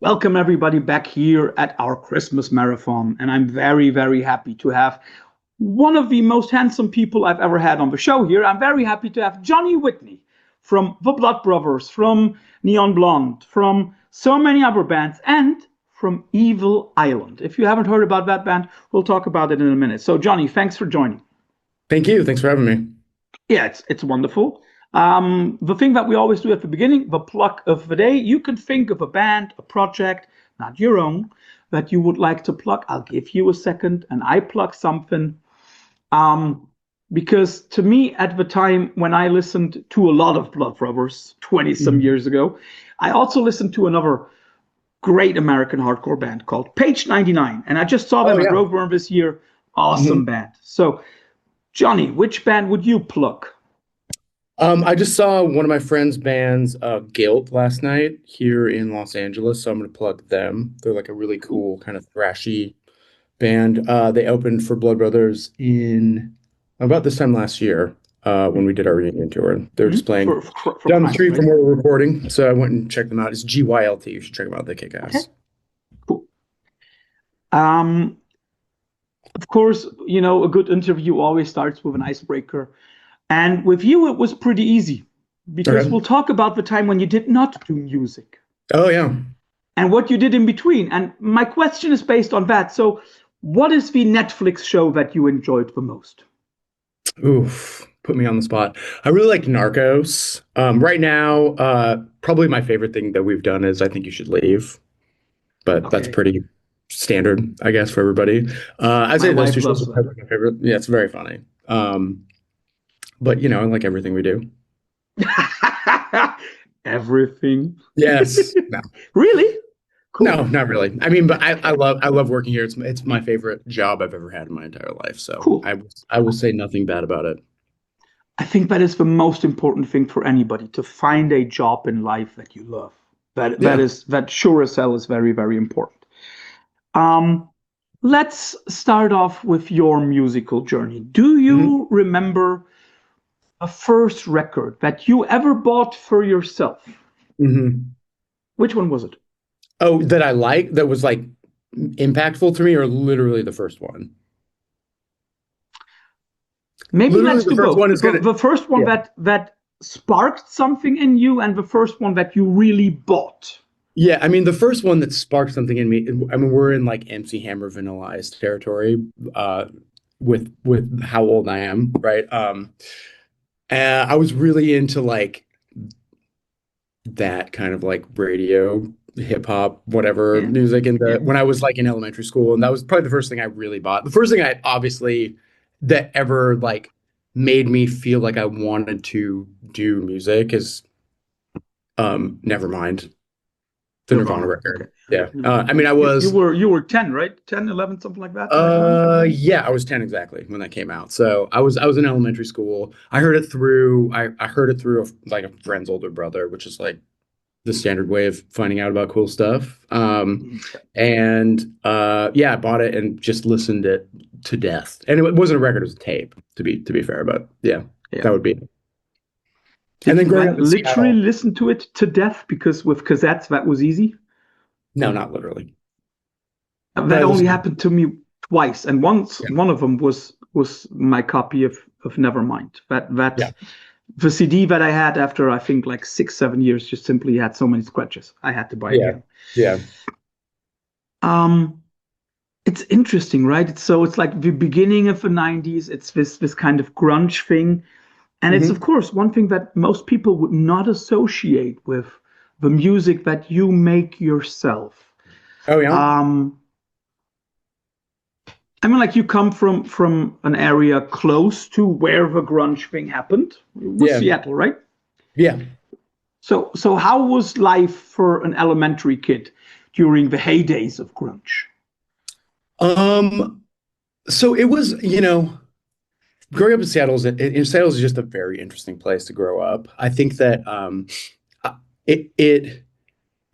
Welcome everybody back here at our Christmas marathon. And I'm very, very happy to have one of the most handsome people I've ever had on the show here. I'm very happy to have Johnny Whitney from the Blood Brothers, from Neon Blonde, from so many other bands, and from Evil Island. If you haven't heard about that band, we'll talk about it in a minute. So Johnny, thanks for joining. Thank you. Thanks for having me. Yeah, it's wonderful. The thing that we always do at the beginning, the pluck of the day, you can think of a band, a project, not your own, that you would like to pluck. I'll give you a second and I pluck something. Because to me, at the time when I listened to a lot of Blood Brothers 20 some years ago, I also listened to another great American hardcore band called Page 99. And I just saw them at Roadburn this year. Awesome band. So, Johnny, which band would you pluck? I just saw one of my friends' bands, Guilt, last night here in Los Angeles, so I'm going to plug them. They're like a really cool kind of thrashy band. They opened for Blood Brothers in about this time last year when we did our reunion tour. They're just playing down the street from where we're recording, so I went and checked them out. It's GYLT. You should check them out. They kick ass. Okay. Cool. Of course, you know, a good interview always starts with an icebreaker. And with you, it was pretty easy because we'll talk about the time when you did not do music. Oh, yeah. And what you did in between. And my question is based on that. So what is the Netflix show that you enjoyed the most? Oof, put me on the spot. I really like Narcos. Right now, probably my favorite thing that we've done is I Think You Should Leave. But that's pretty standard, I guess, for everybody. I'd say those two shows are my favorite. Yeah, it's very funny. But, you know, I like everything we do. Everything? Yes. No. Really? Cool. No, not really. I mean, but I love working here. It's my favorite job I've ever had in my entire life. So cool. I will say nothing bad about it. I think that is the most important thing for anybody, to find a job in life that you love. That sure as hell is very, very important. Let's start off with your musical journey. Do you remember a first record that you ever bought for yourself? Which one was it? Oh, that I like, that was like impactful to me, or literally the first one? Maybe let's do both. The first one that sparked something in you, and the first one that you really bought. Yeah, I mean, the first one that sparked something in me, I mean, we're in like MC Hammer Vanilla-ized territory with how old I am, right? I was really into like that kind of like radio, hip hop, whatever music when I was like in elementary school. And that was probably the first thing I really bought. The first thing I obviously that ever like made me feel like I wanted to do music is Nevermind. The Nirvana record. Yeah. I mean, I was... You were 10, right? 10, 11, something like that? Yeah, I was 10 exactly when that came out. So I was in elementary school. I heard it through like a friend's older brother, which is like the standard way of finding out about cool stuff. And I bought it and just listened it to death. And it wasn't a record, it was a tape, to be fair, but yeah. That would be it. And then literally listen to it to death, because with cassettes that was easy? No, not literally. That only happened to me twice, and once one of them was my copy of Nevermind. The CD that I had after I think like 6-7 years just simply had so many scratches. I had to buy it again. Yeah. It's interesting, right? It's like the beginning of the 90s. It's this kind of grunge thing. And it's, of course, one thing that most people would not associate with the music that you make yourself. Oh, yeah? I mean, like, you come from an area close to where the grunge thing happened. It was Seattle, right? Yeah. So how was life for an elementary kid during the heydays of grunge? So it was, you know... Growing up in Seattle is just a very interesting place to grow up. I think that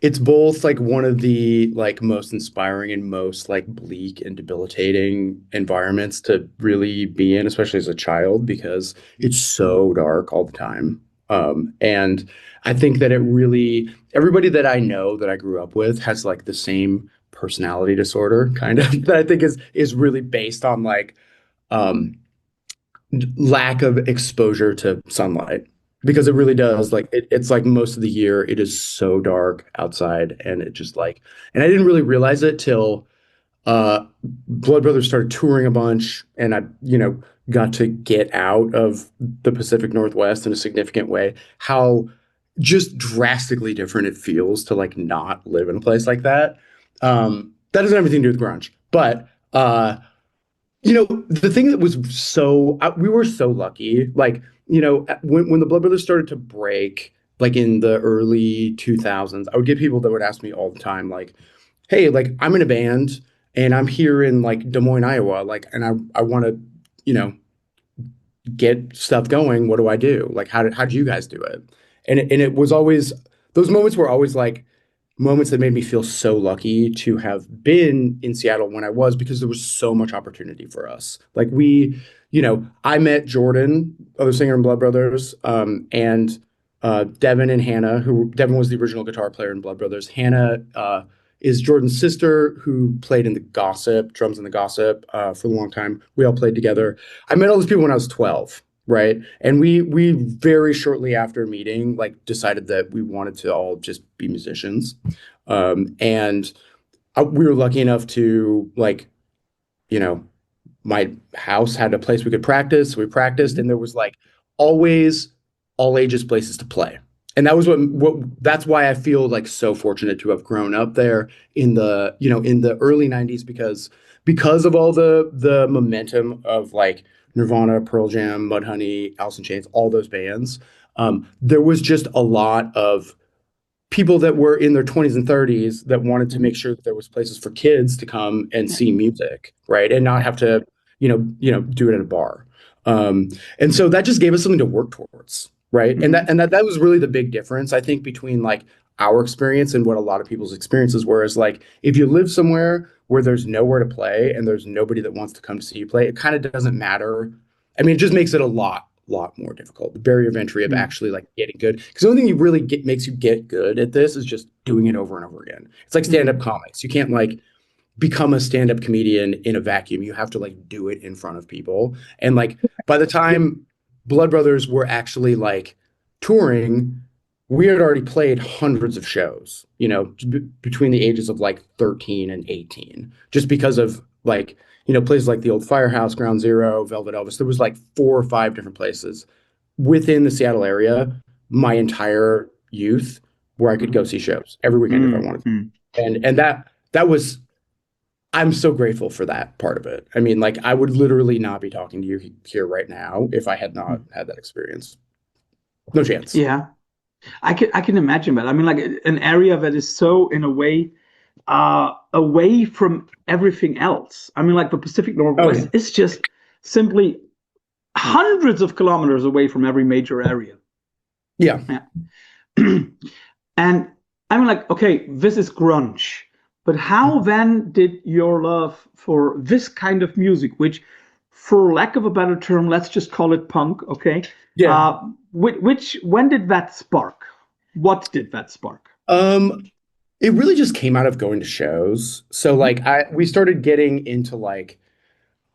it's both like one of the like most inspiring and most like bleak and debilitating environments to really be in, especially as a child, because it's so dark all the time. And I think that everybody that I know that I grew up with has like the same personality disorder kind of that I think is really based on like um, lack of exposure to sunlight because it really does like it's like most of the year it is so dark outside and it just like and I didn't really realize it till Blood Brothers started touring a bunch, and I, got to get out of the Pacific Northwest in a significant way. How just drastically different it feels to like not live in a place like that. That doesn't have anything to do with grunge, but the thing that was we were so lucky. Like, when the Blood Brothers started to break, like in the early 2000s, I would get people that would ask me all the time, like, hey, like I'm in a band and I'm here in like Des Moines, Iowa, like, and I want to, get stuff going. What do I do? Like, how did you guys do it? And it was always, those moments were always like moments that made me feel so lucky to have been in Seattle when I was, because there was so much opportunity for us. Like I met Jordan, other singer in Blood Brothers, and Devin and Hannah, who Devin was the original guitar player in Blood Brothers. Hannah is Jordan's sister, who played in the Gossip, drums in the Gossip, for a long time. We all played together. I met all these people when I was 12, right? And we very shortly after meeting, like, decided that we wanted to all just be musicians. And we were lucky enough to, like, my house had a place we could practice. So we practiced, and there was like always all ages places to play. And that was that's why I feel like so fortunate to have grown up there in the early 90s, because of all the momentum of like Nirvana, Pearl Jam, Mudhoney, Alice in Chains, all those bands. There was just a lot of people that were in their 20s and 30s that wanted to make sure that there was places for kids to come and see music, right? And not have to, do it at a bar. And so that just gave us something to work towards, right? Mm-hmm. And that was really the big difference, I think, between like our experience and what a lot of people's experiences were. Is like, if you live somewhere where there's nowhere to play and there's nobody that wants to come to see you play, it kind of doesn't matter. I mean, it just makes it a lot more difficult. The barrier of entry of actually like getting good, because the only thing you really makes you get good at this is just doing it over and over again. It's like stand-up comics. You can't like become a stand-up comedian in a vacuum. You have to like do it in front of people. And like by the time Blood Brothers were actually like touring, we had already played hundreds of shows, between the ages of like 13 and 18, just because of like, places like the old Firehouse, Ground Zero, Velvet Elvis. There was like 4 or 5 different places within the Seattle area my entire youth where I could go see shows every weekend if I wanted to. And that was, I'm so grateful for that part of it. I mean, like, I would literally not be talking to you here right now if I had not had that experience. No chance. Yeah, I can imagine that. I mean, like an area that is so, in a way, away from everything else. I mean, like the Pacific Northwest is just simply hundreds of kilometers away from every major area. Yeah. And I mean, like, okay, this is grunge, but how then did your love for this kind of music, which, for lack of a better term, let's just call it punk, okay? Yeah. When did that spark? What did that spark? It really just came out of going to shows. So like we started getting into like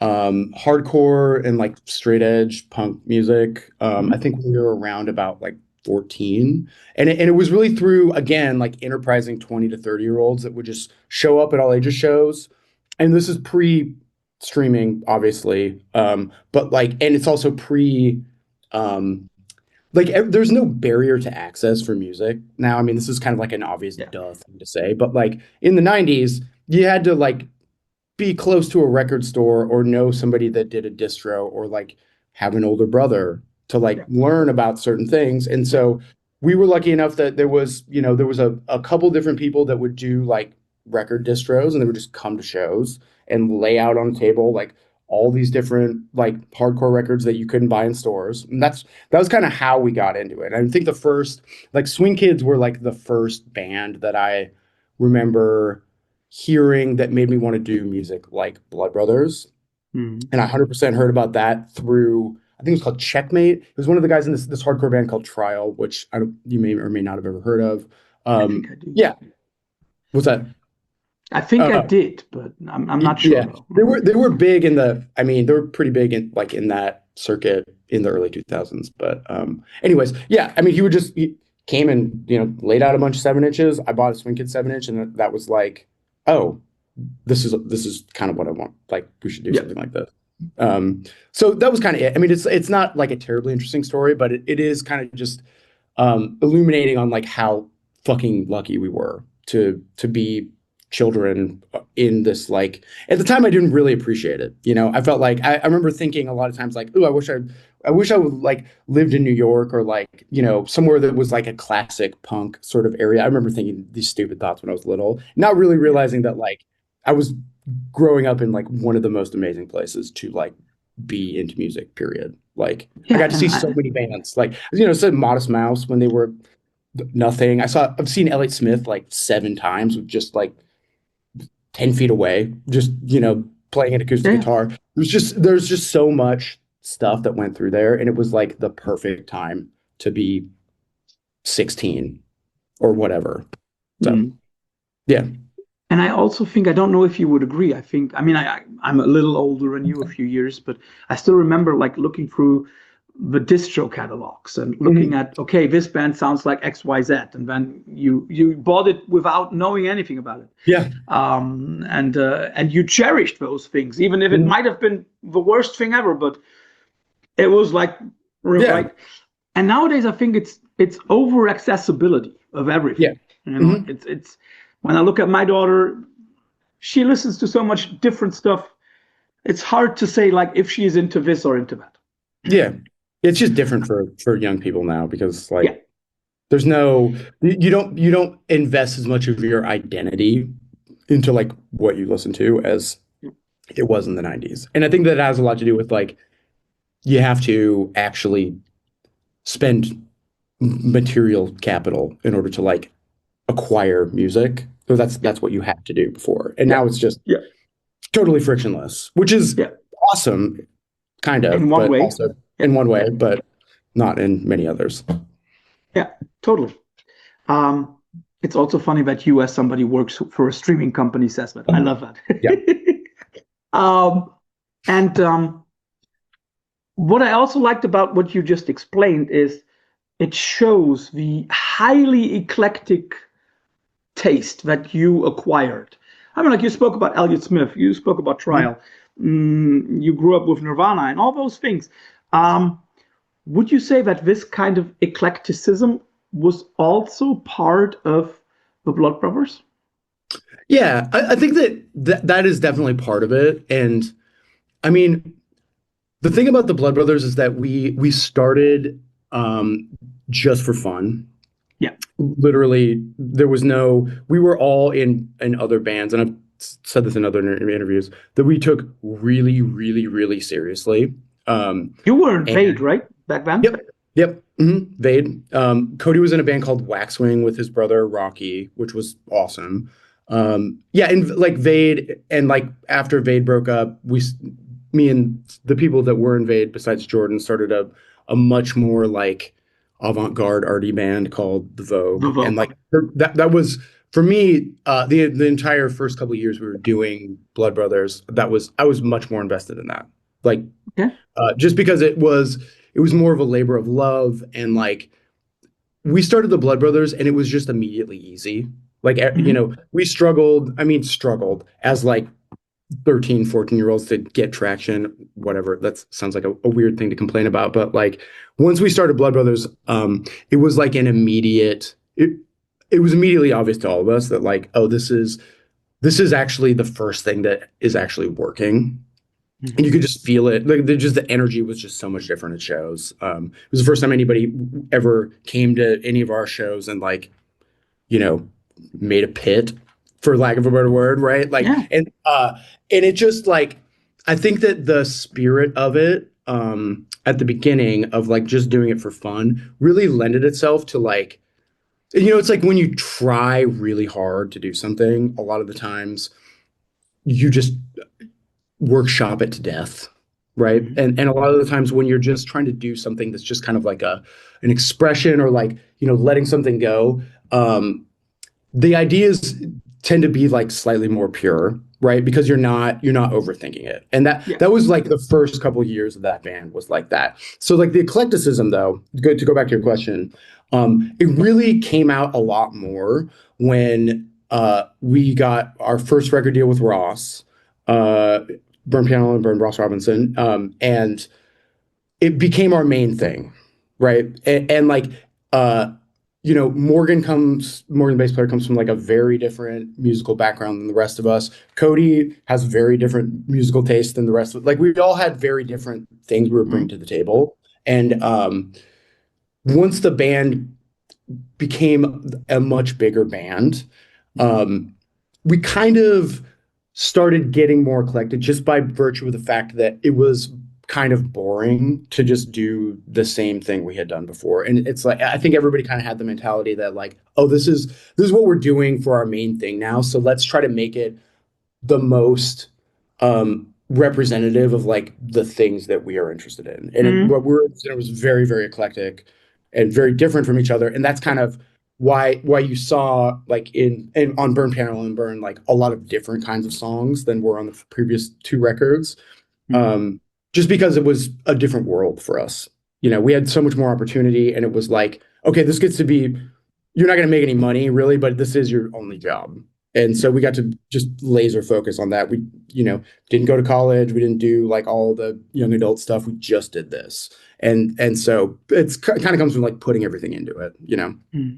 hardcore and like straight edge punk music. I think we were around about like 14. And it was really through, again, like enterprising 20 to 30-year-olds that would just show up at all ages shows. And this is pre-streaming, obviously. But like, and it's also like there's no barrier to access for music now. I mean, this is kind of like an obvious duh thing to say, but like in the 90s, you had to like be close to a record store or know somebody that did a distro or like have an older brother to like learn about certain things. And so we were lucky enough that there was a couple different people that would do like record distros, and they would just come to shows and lay out on the table like all these different like hardcore records that you couldn't buy in stores. And that was kind of how we got into it. And I think the first, like, Swing Kids were like the first band that I remember hearing that made me want to do music like Blood Brothers. And I 100% heard about that through I think it was called Checkmate. It was one of the guys in this hardcore band called Trial, which you may or may not have ever heard of. I think I do. Yeah. What's that? I think I Uh, did, but I'm not sure yeah, though. they were big in they were pretty big in in that circuit in the early 2000s. But anyways, yeah, I mean, he came and laid out a bunch of 7 inches. I bought a Swing Kid 7 inch, and that was like, oh, this is kind of what I want. Like, we should do something like this. So that was kind of it. I mean, it's not like a terribly interesting story, but it is kind of just illuminating on like how fucking lucky we were to be children in this. Like, at the time I didn't really appreciate it. I felt like I remember thinking a lot of times like, oh, I wish I would like lived in New York, or like, somewhere that was like a classic punk sort of area. I remember thinking these stupid thoughts when I was little, not really realizing that like I was growing up in like one of the most amazing places to like be into music, period. Like, I got to see so many bands, like, said Modest Mouse when they were nothing. I've seen Elliott Smith like 7 times with just like 10 feet away, just, playing an acoustic guitar. There's just so much stuff that went through there. And it was like the perfect time to be 16 or whatever. So, yeah. And I also think, I don't know if you would agree. I mean, I'm a little older than you, a few years, but I still remember like looking through the distro catalogs and looking at, okay, this band sounds like XYZ. And then you bought it without knowing anything about it. Yeah. And you cherished those things, even if it might have been the worst thing ever, but it was like, right. And nowadays I think it's over accessibility of everything. Yeah. It's when I look at my daughter, she listens to so much different stuff. It's hard to say like if she's into this or into that. Yeah. It's just different for young people now, because like there's no, you don't invest as much of your identity into like what you listen to as it was in the 90s. And I think that has a lot to do with like, you have to actually spend material capital in order to like acquire music. So that's what you had to do before. And now it's just totally frictionless, which is awesome, kind of. In one way. Also in one way, but not in many others. Yeah, totally. It's also funny that you, as somebody who works for a streaming company, says that. I love that. Yeah. What I also liked about what you just explained is it shows the highly eclectic taste that you acquired. I mean, like you spoke about Elliott Smith, you spoke about Trial, you grew up with Nirvana and all those things. Would you say that this kind of eclecticism was also part of the Blood Brothers? Yeah, I think that is definitely part of it. And I mean, the thing about the Blood Brothers is that we started just for fun. Yeah. Literally, we were all in other bands, and I've said this in other interviews, that we took really, really, really seriously. You were in Vade, right? Back then? Yep. Vade. Cody was in a band called Waxwing with his brother Rocky, which was awesome. And like Vade, and like after Vade broke up, me and the people that were in Vade besides Jordan started a much more like avant-garde arty band called The Vogue. And like that was, for me, the entire first couple of years we were doing Blood Brothers, I was much more invested in that. Like, just because it was more of a labor of love, and like we started the Blood Brothers and it was just immediately easy. Like, we struggled as like 13, 14-year-olds to get traction, whatever. That sounds like a weird thing to complain about. But like once we started Blood Brothers, it was like it was immediately obvious to all of us that like, oh, this is actually the first thing that is actually working. And you could just feel it. Like the energy was just so much different at shows. It was the first time anybody ever came to any of our shows and like, made a pit, for lack of a better word, right? Like, and it just like, I think that the spirit of it at the beginning of like just doing it for fun really lended itself to like, it's like when you try really hard to do something, a lot of the times you just workshop it to death. right? Mm-hmm. And a lot of the times when you're just trying to do something that's just kind of like an expression or like, letting something go, the ideas tend to be like slightly more pure, right? Because you're not overthinking it. And that Yeah. that was like the first couple of years of that band was like that. So like the eclecticism though, good to go back to your question, it really came out a lot more when we got our first record deal with Ross, uh Burn Piano and Burn Ross Robinson. And it became our main thing, right? And like, uh, Morgan, bass player, comes from like a very different musical background than the rest of us. Cody has very different musical taste than the rest of, like, we all had very different things we were bringing to the table. And once the band became a much bigger band, um, we kind of started getting more eclectic just by virtue of the fact that it was kind of boring to just do the same thing we had done before. And it's like I think everybody kind of had the mentality that like, oh, this is what we're doing for our main thing now. So let's try to make it the most representative of like the things that we are interested in. And Mm-hmm. what we're interested in was very, very eclectic and very different from each other. And that's kind of why you saw like in on Burn Piano and Burn like a lot of different kinds of songs than were on the previous two records. Um, just because it was a different world for us. We had so much more opportunity, and it was like, okay, this gets to be, you're not going to make any money really, but this is your only job. And so we got to just laser focus on that. We, didn't go to college. We didn't do like all the young adult stuff. We just did this. And so it's kind of comes from like putting everything into it. Mm-hmm.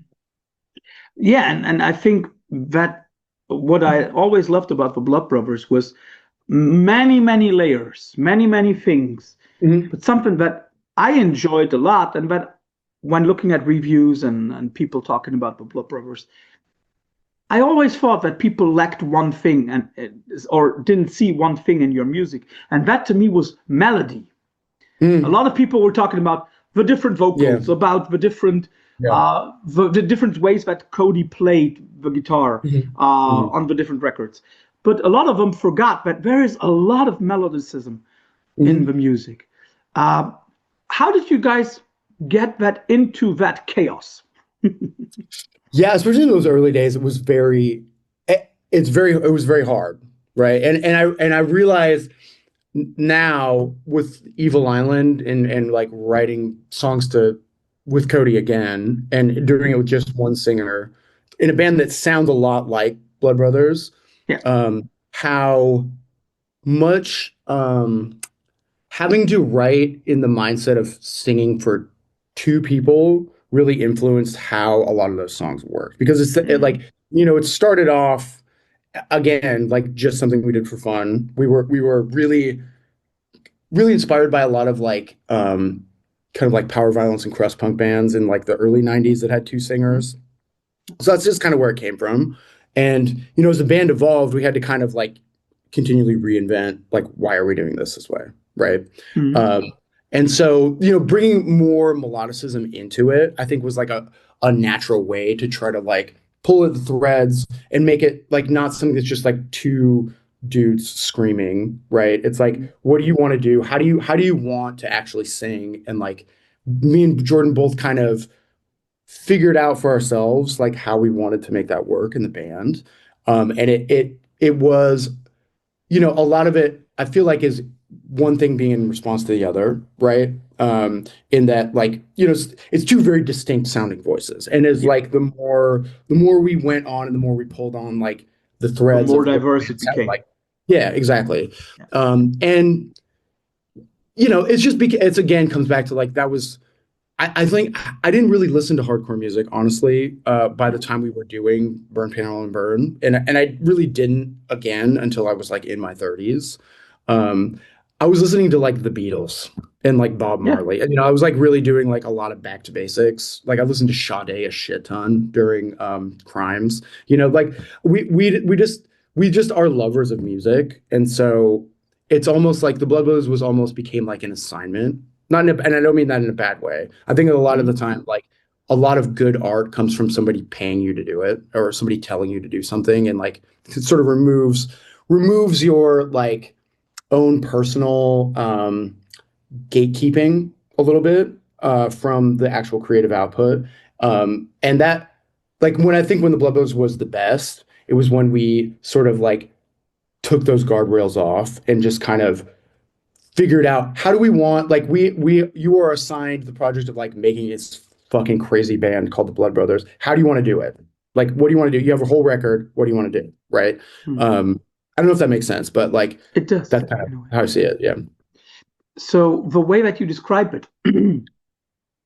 Yeah, and I think that what I always loved about the Blood Brothers was many, many layers, many, many things. Mhm. But something that I enjoyed a lot, and that when looking at reviews and people talking about the Blood Brothers, I always thought that people lacked one thing and or didn't see one thing in your music, and that to me was melody. A Mm. lot of people were talking about the different Yeah. vocals, about the different Yeah. the different ways that Cody played the guitar Mhm. Mhm. on the different records. But a lot of them forgot that there is a lot of melodicism in the Mhm. music. Uh, how did you guys get that into that chaos? Yeah, especially in those early days, it was very hard, right? And I realized now with Evil Island and like writing songs to with Cody again and doing it with just one singer in a band that sounds a lot like Blood Brothers, Yeah. how much having to write in the mindset of singing for two people really influenced how a lot of those songs worked because Mm-hmm. it started off again like just something we did for fun. We were really really inspired by a lot of like kind of like power violence and crust punk bands in like the early 90s that had two singers. So that's just kind of where it came from. And as the band evolved, we had to kind of like continually reinvent like why are we doing this way, right? Mm-hmm. Um, and so bringing more melodicism into it, I think was like a natural way to try to like pull at the threads and make it like not something that's just like two dudes screaming, right? It's like, what do you want to do? How do you want to actually sing? And like me and Jordan both kind of figured out for ourselves like how we wanted to make that work in the band. And it was, a lot of it I feel like is one thing being in response to the other, right? In that like, it's two very distinct sounding voices. And as Yeah. like the more we went on and the more we pulled on like the The threads more of what the diverse band it sounded became. like. Yeah, exactly. Yeah. And it's just it's again comes back to like that was I think I didn't really listen to hardcore music, honestly, by the time we were doing Burn Panel and Burn. And I really didn't again until I was like in my 30s. Um, I was listening to like the Beatles and like Bob Yeah. Marley. And I was like really doing like a lot of back to basics. Like I listened to Sade a shit ton during Crimes. Like we just are lovers of music. And so it's almost like the Blood Brothers was almost became like an assignment not in and I don't mean that in a bad way. I think a lot of the Mm-hmm. time, like a lot of good art comes from somebody paying you to do it or somebody telling you to do something, and like it sort of removes your like own personal gatekeeping a little bit from the actual creative output. And that, like, when the Blood Brothers was the best, it was when we sort of like took those guardrails off and just kind of figured out how do we want, like, you were assigned the project of like making this fucking crazy band called the Blood Brothers. How do you want to do it? Like, what do you want to do? You have a whole record. What do you want to do? Right. I don't know if that makes sense, but like, It does. that's kind of how I see it. Yeah. So the way that you describe it,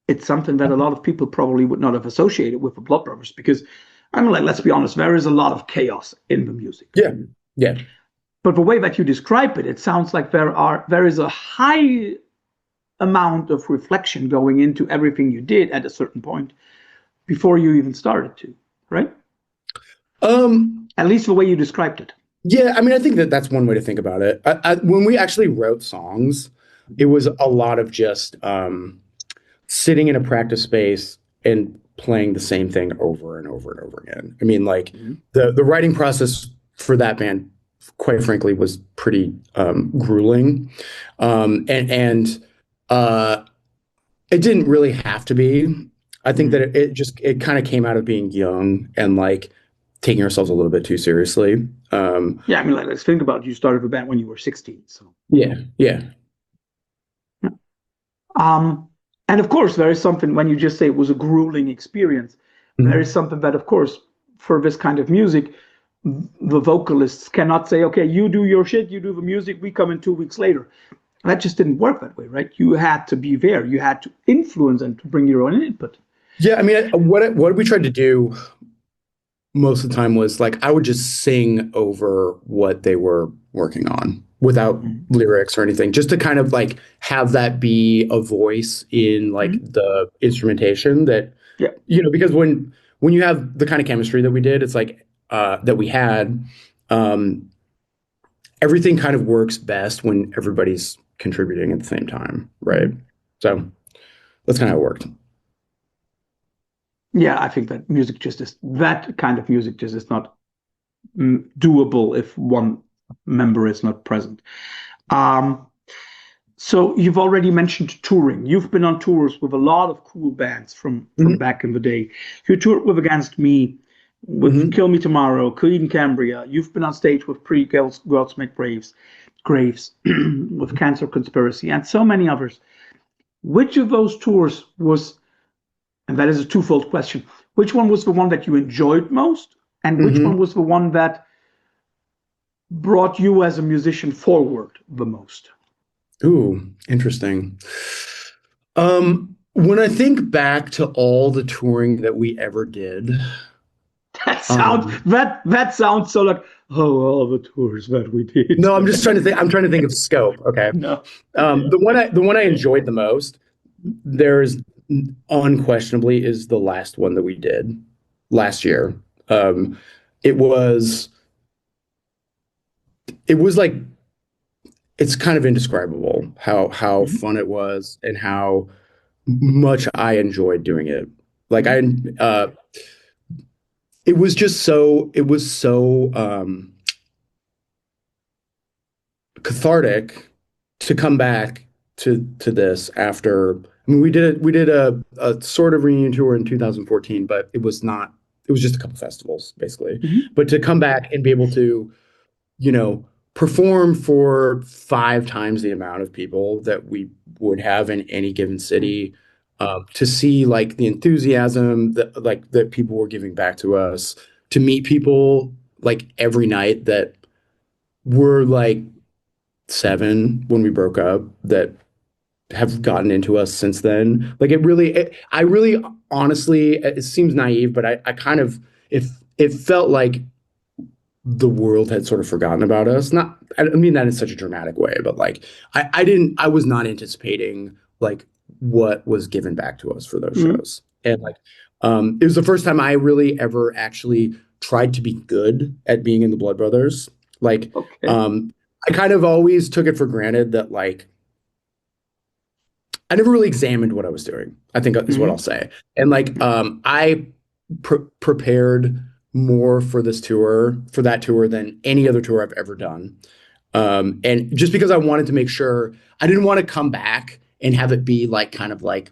it's something that a lot of people probably would not have associated with the Blood Brothers, because I mean, like, let's be honest, there is a lot of chaos in the music. Yeah. Yeah. But the way that you describe it, it sounds like there is a high amount of reflection going into everything you did at a certain point before you even started to, right? At least the way you described it. Yeah, I mean, I think that's one way to think about it. When we actually wrote songs, it was a lot of just sitting in a practice space and playing the same thing over and over and over again. I mean, like, the writing process for that band, quite frankly, was pretty grueling, and it didn't really have to be. I think that it kind of came out of being young and like taking ourselves a little bit too seriously. Yeah, I mean, like, let's think about it. You started the band when you were 16, so yeah. And of course, there is something when you just say it was a grueling experience. There is something that, of course, for this kind of music, the vocalists cannot say, okay, you do your shit, you do the music, we come in 2 weeks later. That just didn't work that way, right? You had to be there. You had to influence and to bring your own input. Yeah, I mean, what we tried to do most of the time was like I would just sing over what they were working on without lyrics or anything, just to kind of like have that be a voice in like the instrumentation that, you know, because when you have the kind of chemistry that we did, it's like that we had, everything kind of works best when everybody's contributing at the same time, right? So that's kind of how it worked. Yeah, I think that that kind of music just is not doable if one member is not present. So you've already mentioned touring. You've been on tours with a lot of cool bands from back in the day. You toured with Against Me, with Kill Me Tomorrow, Creed and Cambria. You've been on stage with Girls Make Graves, with Cancer Conspiracy, and so many others. Which of those tours was, and that is a twofold question, which one was the one that you enjoyed most, and which one was the one that brought you as a musician forward the most? Ooh, interesting. When I think back to all the touring that we ever did, that sounds so like, oh, all the tours that we did. No, I'm just trying to think. I'm trying to think of scope. Okay. No. The one I enjoyed the most, there's unquestionably is the last one that we did last year. It was like, it's kind of indescribable how fun it was and how much I enjoyed doing it. Like it was so cathartic to come back to this after. I mean, we did a sort of reunion tour in 2014, but it was just a couple festivals basically. But to come back and be able to, you know, perform for 5 times the amount of people that we would have in any given city, to see like the enthusiasm that people were giving back to us, to meet people like every night that were like 7 when we broke up, that have gotten into us since then. Like I really honestly, it seems naive, but I kind of, it felt like the world had sort of forgotten about us. Not, I mean that in such a dramatic way, but like I was not anticipating like what was given back to us for those shows. And like it was the first time I really ever actually tried to be good at being in the Blood Brothers. Like I kind of always took it for granted that like I never really examined what I was doing, I think is what I'll say. And like I prepared more for that tour than any other tour I've ever done. And just because I wanted to make sure I didn't want to come back and have it be like kind of like,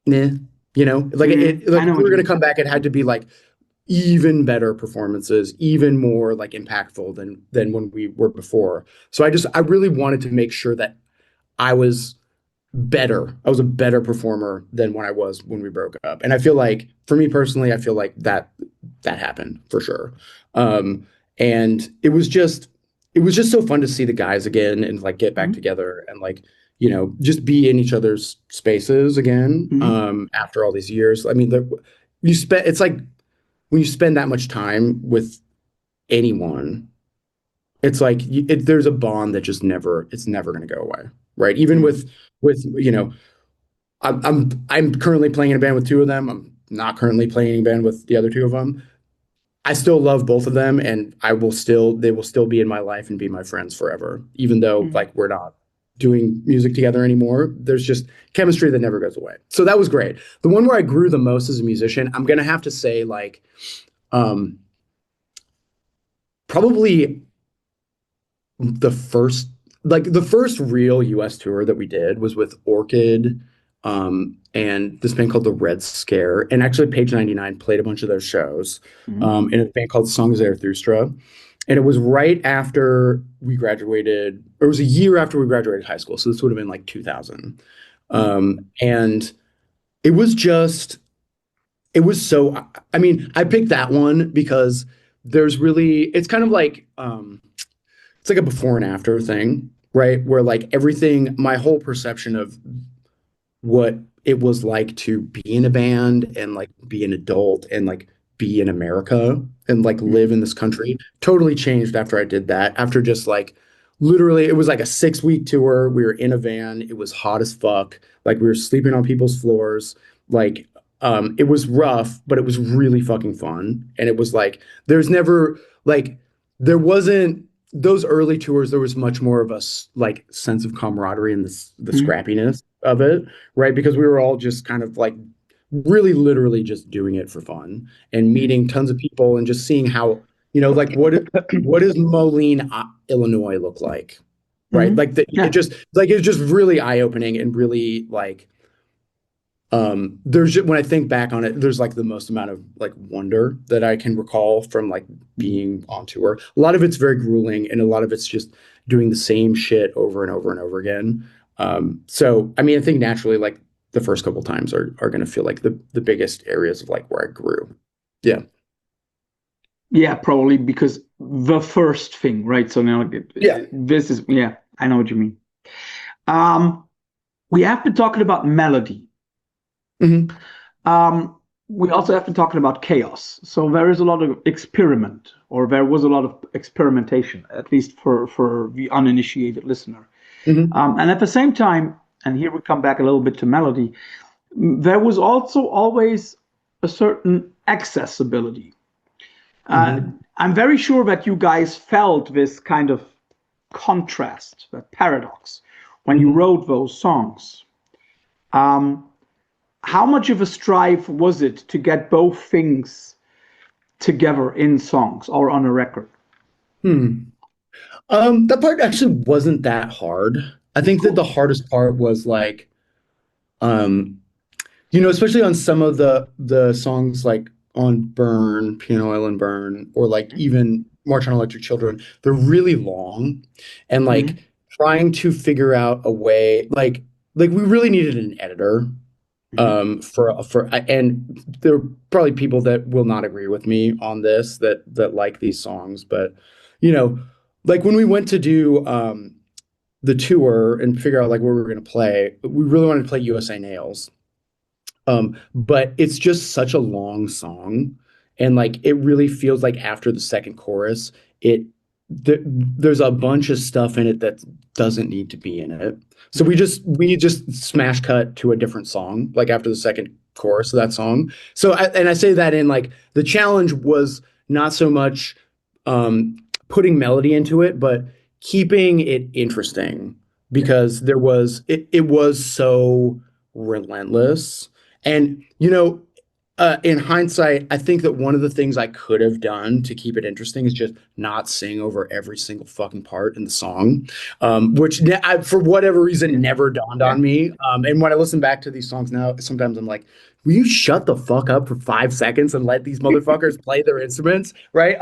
nah, like I like if know we what were you gonna mean. come back, it had to be like even better performances, even more like impactful than when we were before. So I really wanted to make sure that I was better. I was a better performer than when I was when we broke up. And I feel like for me personally, I feel like that happened for sure. And it was just so fun to see the guys again and like get back Mhm. together and like, just be in each other's spaces again Mhm. after all these years. I mean, it's like when you spend that much time with anyone, it's like there's a bond that just it's never going to go away, right? Even Mhm. with I'm currently playing in a band with two of them. I'm not currently playing in a band with the other two of them. I still love both of them, and they will still be in my life and be my friends forever, even though Mhm. like we're not doing music together anymore. There's just chemistry that never goes away. So that was great. The one where I grew the most as a musician, I'm gonna have to say like um, probably the first the first real US tour that we did was with Orchid and this band called the Red Scare, and actually Page 99 played a bunch of those shows Mhm. in a band called Songs Zarathustra, and it was right after we graduated, or it was a year after we graduated high school, so this would have been like 2000. Mhm. And it was just it was so I mean I picked that one because it's kind of like it's like a before and after thing, right? Where like everything, my whole perception of what it was like to be in a band and like be an adult and like be in America and like live Mhm. in this country totally changed after I did that. After just like literally, it was like a 6 week tour. We were in a van. It was hot as fuck. Like we were sleeping on people's floors. Like, it was rough, but it was really fucking fun. And it was like, there's never like, there wasn't those early tours. There was much more of a like sense of camaraderie and the Mhm. scrappiness of it, right? Because we were all just kind of like really literally just doing it for fun and Mhm. meeting tons of people and just seeing how, like what does Moline, Illinois look like? Right? Mhm. Like Yeah. it's just really eye-opening and really like there's just, when I think back on it, there's like the most amount of like wonder that I can recall from like Mhm. being on tour. A lot of it's very grueling and a lot of it's just doing the same shit over and over and over again. So I mean, I think naturally like the first couple times are going to feel like the biggest areas of like where I grew. Yeah. Yeah, probably because the first thing, right? So now Yeah. this is, yeah, I know what you mean. Um, we have been talking about melody. Hmm. Um, we also have been talking about chaos. So there is a lot of experiment, or there was a lot of experimentation, at least for the uninitiated listener. Hmm. And at the same time, and here we come back a little bit to melody, there was also always a certain accessibility. Uh, Hmm. I'm very sure that you guys felt this kind of contrast, that paradox, when you Hmm. wrote those songs. Um, how much of a strive was it to get both things together in songs or on a record? Hmm. That part actually wasn't that hard. I think that the Cool. hardest part was like, um, especially on some of the songs like on Burn, Piano Island Burn, or like even March on Electric Children, they're really long, and like Mhm. trying to figure out a way, like we really needed an editor, Mhm. and there are probably people that will not agree with me on this that like these songs, but you know, like when we went to do the tour and figure out like where we were going to play, we really wanted to play USA Nails. But it's just such a long song, and like it really feels like after the second chorus, there's a bunch of stuff in it that doesn't need to be in it. So Mhm. we just smash cut to a different song, like after the second chorus of that song. So I say that in like the challenge was not so much um, putting melody into it, but keeping it interesting Yeah. because it was so relentless. And in hindsight, I think that one of the things I could have done to keep it interesting is just not sing over every single fucking part in the song, which for whatever reason never dawned on me. And when I listen back to these songs now, sometimes I'm like, will you shut the fuck up for 5 seconds and let these motherfuckers play their instruments, right?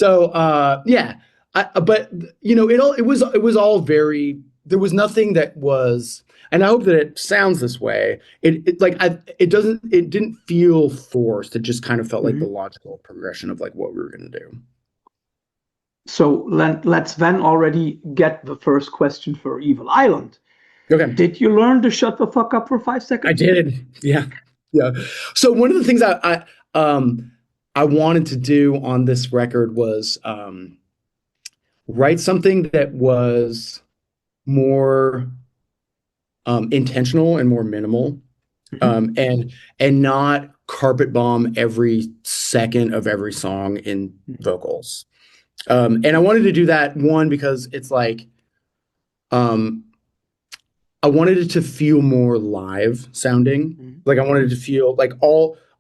Yeah. Yeah. But it was all very. There was nothing that was. And I hope that it sounds this way. It didn't feel forced. It just kind of felt like the logical progression of like what we were going to do. So let's then already get the first question for Evil Island. Okay. Did you learn to shut the fuck up for 5 seconds? I did. Yeah. Yeah. So one of the things I wanted to do on this record was write something that was more intentional and more minimal, and not carpet bomb every second of every song in vocals. And I wanted to do that, one, because it's like I wanted it to feel more live sounding. Like I wanted it to feel like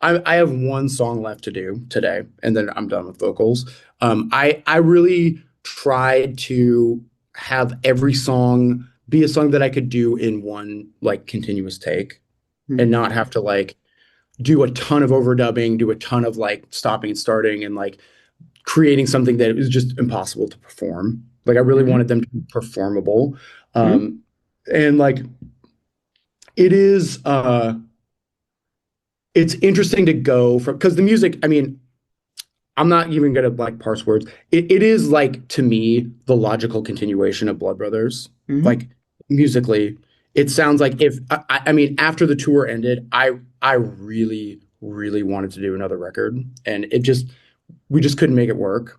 I have one song left to do today, and then I'm done with vocals. I really tried to have every song be a song that I could do in one like continuous take, and not have to like do a ton of overdubbing, do a ton of like stopping and starting, and like creating something that was just impossible to perform. Like I really wanted them to be performable. And like it is it's interesting to go from, because the music, I mean, I'm not even gonna like parse words. It is like, to me, the logical continuation of Blood Brothers. Like musically, it sounds like I mean, after the tour ended, I really, really wanted to do another record, and we just couldn't make it work.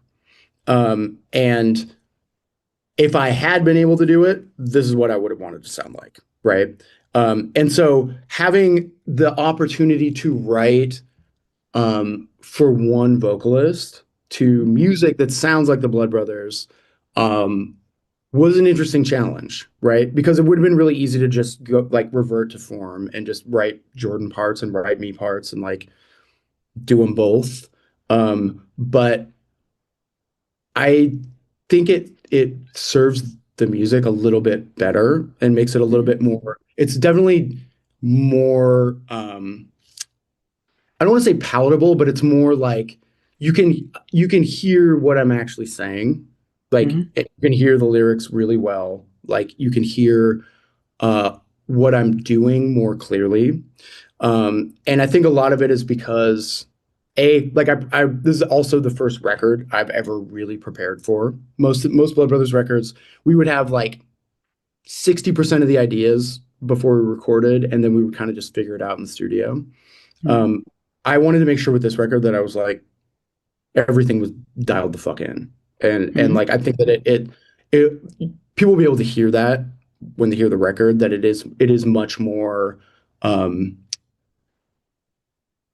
And if I had been able to do it, this is what I would have wanted to sound like, right? And so having the opportunity to write for one vocalist to music that sounds like the Blood Brothers was an interesting challenge, right? Because it would have been really easy to just go like revert to form and just write Jordan parts and write me parts and like do them both. But I think it serves the music a little bit better and makes it a little bit more. It's definitely more. I don't want to say palatable, but it's more like you can hear what I'm actually saying. Like you can hear the lyrics really well. Like you can hear what I'm doing more clearly. And I think a lot of it is because like this is also the first record I've ever really prepared for. Most Blood Brothers records, we would have like 60% of the ideas before we recorded, and then we would kind of just figure it out in the studio. I wanted to make sure with this record that I was like, everything was dialed the fuck in. And like, I think that it people will be able to hear that when they hear the record, that it is much more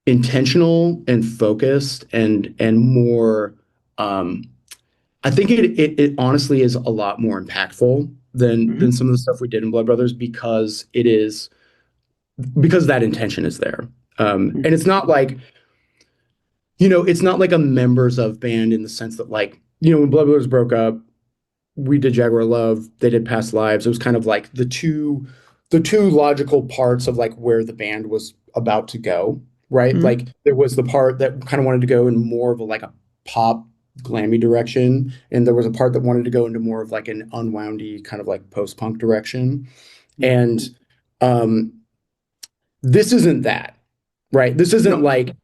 intentional and focused and more I think it honestly is a lot more impactful than some of the stuff we did in Blood Brothers, because that intention is there. And it's not like, it's not like a members of band in the sense that, like, when Blood Brothers broke up, we did Jaguar Love, they did Past Lives. It was kind of like the two logical parts of like where the band was about to go, right? Like there was the part that kind of wanted to go in more of a pop glammy direction, and there was a part that wanted to go into more of like an unwoundy kind of like post-punk direction. And this isn't that, right? This isn't like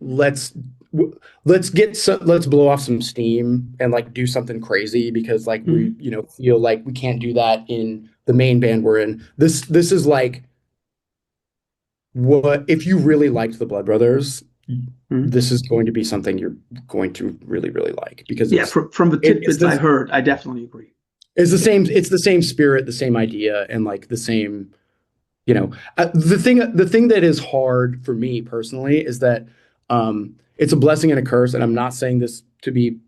let's blow off some steam and like do something crazy because like we feel like we can't do that in the main band we're in. This is like, what if you really liked the Blood Brothers, this is going to be something you're going to really, really like, because from the tidbits I heard, I definitely agree. It's the same spirit, the same idea, and like the same, the thing that is hard for me personally is that it's a blessing and a curse, and I'm not saying this to be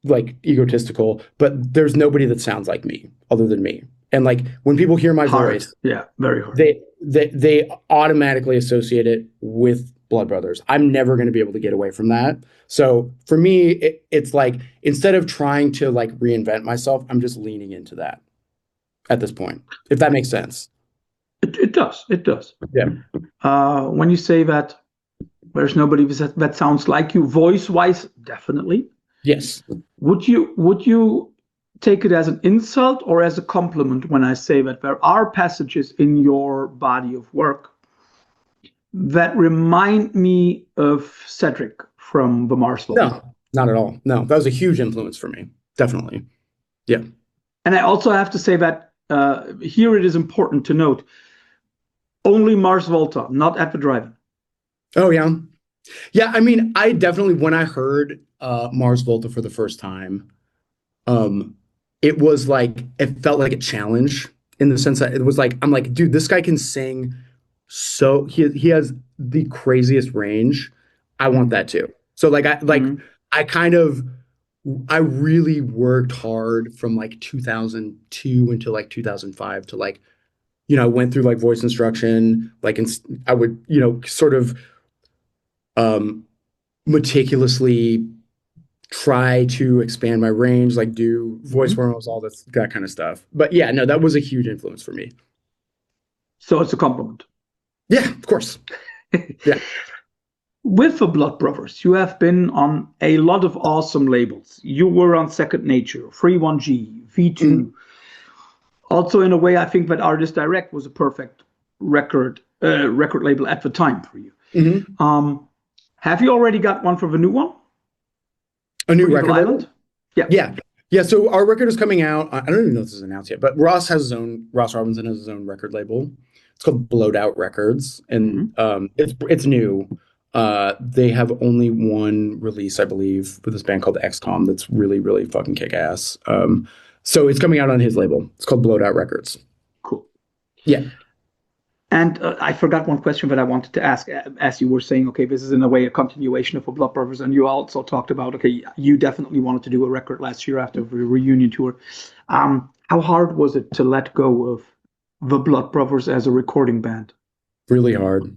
like egotistical, but there's nobody that sounds like me other than me. And like when people hear my voice, very hard. They automatically associate it with blood brothers. I'm never going to be able to get away from that. So for me, it's like, instead of trying to like reinvent myself, I'm just leaning into that at this point, if that makes sense. It does. It does. Yeah. When you say that there's nobody that sounds like you, voice-wise, definitely. Yes. Would you take it as an insult or as a compliment when I say that there are passages in your body of work that remind me of Cedric from the Mars Volta? No, not at all. No, that was a huge influence for me. Definitely. Yeah. And I also have to say that here it is important to note, only Mars Volta, not at the drive-in. Oh, yeah. Yeah, I mean, I definitely, when I heard Mars Volta for the first time, it was like, it felt like a challenge, in the sense that it was like, I'm like, dude, this guy can sing, so he has the craziest range. I want that too. So like I really worked hard from like 2002 until like 2005 to like, I went through like voice instruction, like, and I would, sort of meticulously try to expand my range, like do voice warm-ups, all that kind of stuff. But yeah, no, that was a huge influence for me. So it's a compliment. Yeah, of course. Yeah. With the Blood Brothers, you have been on a lot of awesome labels. You were on Second Nature, Free 1G, V2. Also, in a way, I think that Artist Direct was a perfect record label at the time for you. Have you already got one for the new one? A new record label? Yeah. Yeah. So our record is coming out. I don't even know if this is announced yet, but Ross Robinson has his own record label. It's called Blowed Out Records, and it's new. They have only one release, I believe, with this band called XCOM that's really, really fucking kick ass. So it's coming out on his label. It's called Blowed Out Records. Cool. Yeah. And I forgot one question that I wanted to ask, as you were saying, okay, this is in a way a continuation of the Blood Brothers, and you also talked about, okay, you definitely wanted to do a record last year after the reunion tour. How hard was it to let go of the Blood Brothers as a recording band? Really hard.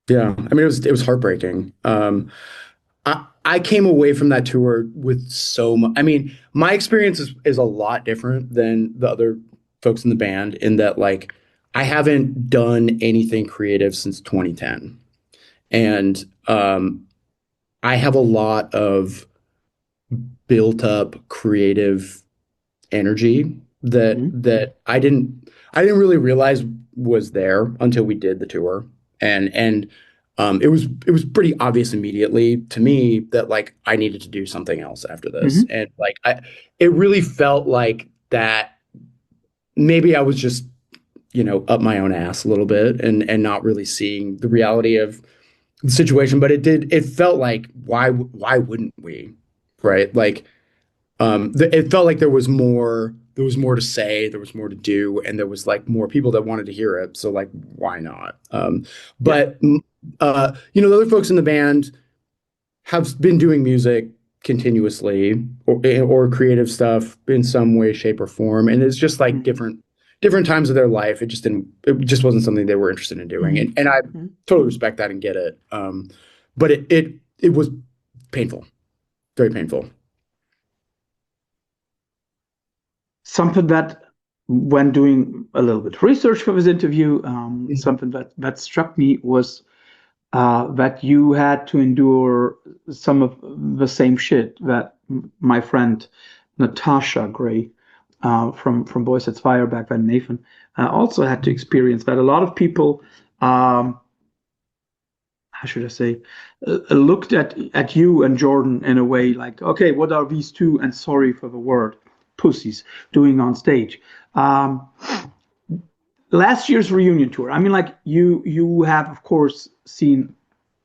Yeah, I mean, it was heartbreaking. I came away from that tour with so much. I mean, my experience is a lot different than the other folks in the band, in that, like, I haven't done anything creative since 2010, and I have a lot of built up creative energy that I didn't really realize was there until we did the tour. And it was pretty obvious immediately to me that, like, I needed to do something else after this. And like, it really felt like that maybe I was just, up my own ass a little bit and not really seeing the reality of the situation. But it felt like, why wouldn't we? Right. Like, it felt like there was more to say, there was more to do, and there was like more people that wanted to hear it. So like, why not? But the other folks in the band have been doing music continuously, or creative stuff in some way, shape, or form. And it's just like different times of their life. It just wasn't something they were interested in doing. And I totally respect that and get it. But it was painful, very painful. Something that, when doing a little bit of research for this interview, something that struck me was that you had to endure some of the same shit that my friend Natasha Gray from Boys That's Fire, back then Nathan, also had to experience. That a lot of people, how should I say, looked at you and Jordan in a way like, okay, what are these two, and sorry for the word, pussies, doing on stage? Last year's reunion tour, I mean, like, you have, of course, seen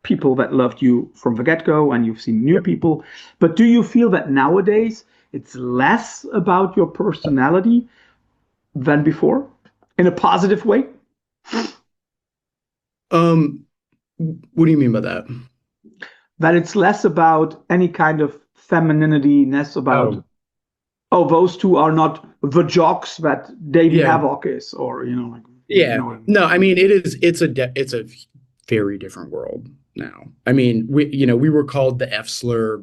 people that loved you from the get-go, and you've seen new people. But do you feel that nowadays it's less about your personality than before, in a positive way? What do you mean by that? That it's less about any kind of femininity, less about, those two are not the jocks that Davey Havok is, or like. Yeah. No, I mean, it's a very different world now. I mean, we were called the F slur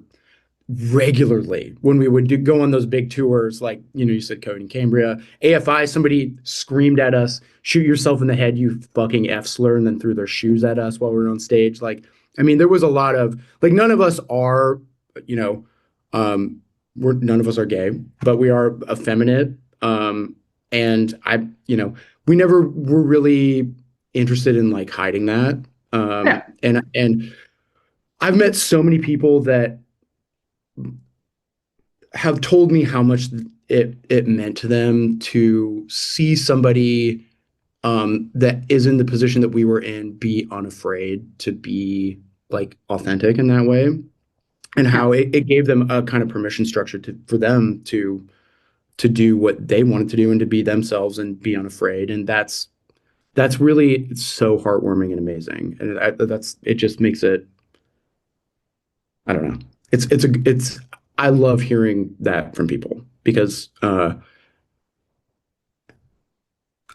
regularly when we would go on those big tours, like, you said Cody and Cambria. AFI, somebody screamed at us, "Shoot yourself in the head, you fucking F slur," and then threw their shoes at us while we were on stage. Like, I mean, there was a lot of, like, none of us are, you know, none of us are gay, but we are effeminate. And we never were really interested in like hiding that. Yeah. And I've met so many people that have told me how much it meant to them to see somebody that is in the position that we were in be unafraid to be like authentic in that way, and Yeah. how it gave them a kind of permission structure for them to do what they wanted to do and to be themselves and be unafraid. And that's really so heartwarming and amazing. And it just makes it, I don't know. I love hearing that from people because I